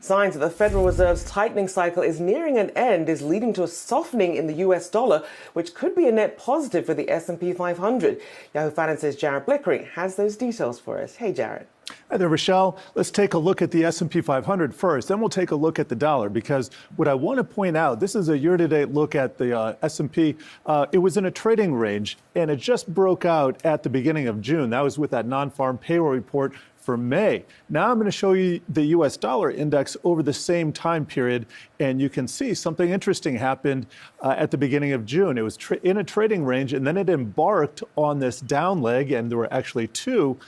Signs that the Federal Reserve's tightening cycle is nearing an end is leading to a softening in the US dollar, which could be a net positive for the S&P 500. Yahoo Finance's Jared Blikre has those details for us. Hey, Jared. Hi there, Rochelle. Let's take a look at the S&P 500 first, then we'll take a look at the dollar, because what I want to point out, this is a year-to-date look at the S&P. It was in a trading range, and it just broke out at the beginning of June. That was with that non-farm payroll report for May. Now I'm going to show you the US dollar index over the same time period, and you can see something interesting happened at the beginning of June. It was in a trading range, and then it embarked on this down leg, and there were actually two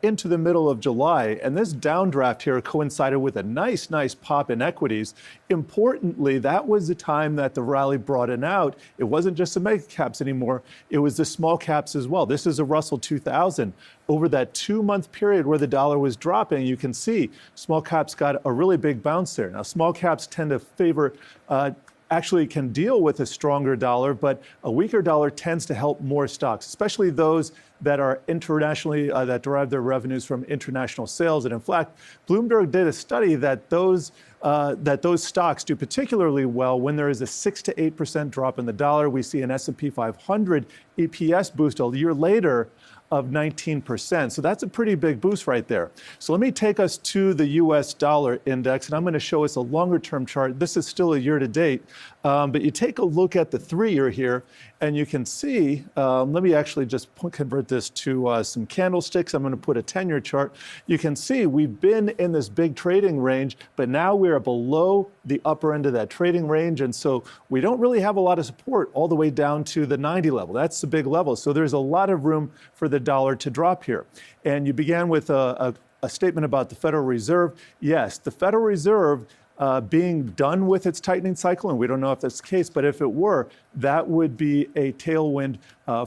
into the middle of July. And this downdraft here coincided with a nice pop in equities. Importantly, that was the time that the rally broadened out. It wasn't just the mega caps anymore, it was the small caps as well. This is a Russell 2000. Over that 2-month period where the dollar was dropping, you can see small caps got a really big bounce there. Now, small caps tend to favor, actually can deal with a stronger dollar, but a weaker dollar tends to help more stocks, especially those that are internationally, that derive their revenues from international sales. And in fact, Bloomberg did a study that those stocks do particularly well when there is a 6 to 8% drop in the dollar. We see an S&P 500 EPS boost a year later of 19%. So that's a pretty big boost right there. So let me take us to the US dollar index, and I'm going to show us a longer term chart. This is still a year to date, but you take a look at the 3-year here, and you can see, let me actually just convert this to some candlesticks. I'm going to put a 10-year chart. You can see we've been in this big trading range, but now we are below the upper end of that trading range. And so we don't really have a lot of support all the way down to the 90 level. That's the big level. So there's a lot of room for the dollar to drop here. And you began with a statement about the Federal Reserve. Yes, the Federal Reserve being done with its tightening cycle, and we don't know if that's the case, but if it were, that would be a tailwind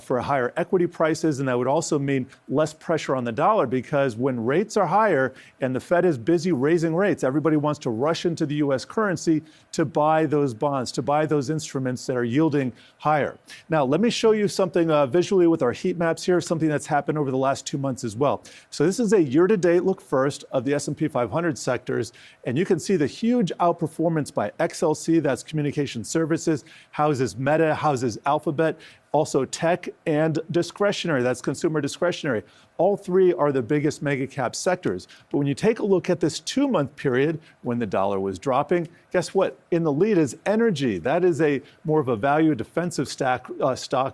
for higher equity prices, and that would also mean less pressure on the dollar, because when rates are higher and the Fed is busy raising rates, everybody wants to rush into the U.S. currency to buy those bonds, to buy those instruments that are yielding higher. Now, let me show you something visually with our heat maps here, something that's happened over the last 2 months as well. So this is a year-to-date look first of the S&P 500 sectors, and you can see the huge outperformance by XLC, that's communication services, houses Meta, houses Alphabet, also tech and discretionary, that's consumer discretionary. All three are the biggest mega cap sectors. But when you take a look at this 2-month period when the dollar was dropping, guess what? In the lead is energy. That is a more of a value defensive stock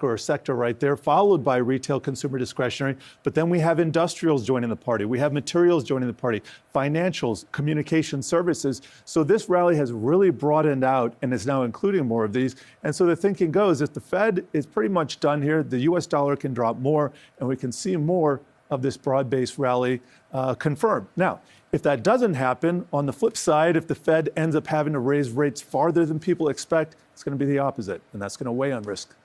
or sector right there, followed by retail consumer discretionary. But then we have industrials joining the party. We have materials joining the party, financials, communication services. So this rally has really broadened out and is now including more of these. And so the thinking goes, if the Fed is pretty much done here, the US dollar can drop more, and we can see more of this broad-based rally confirmed. Now, if that doesn't happen, on the flip side, if the Fed ends up having to raise rates farther than people expect, it's going to be the opposite, and that's going to weigh on risk.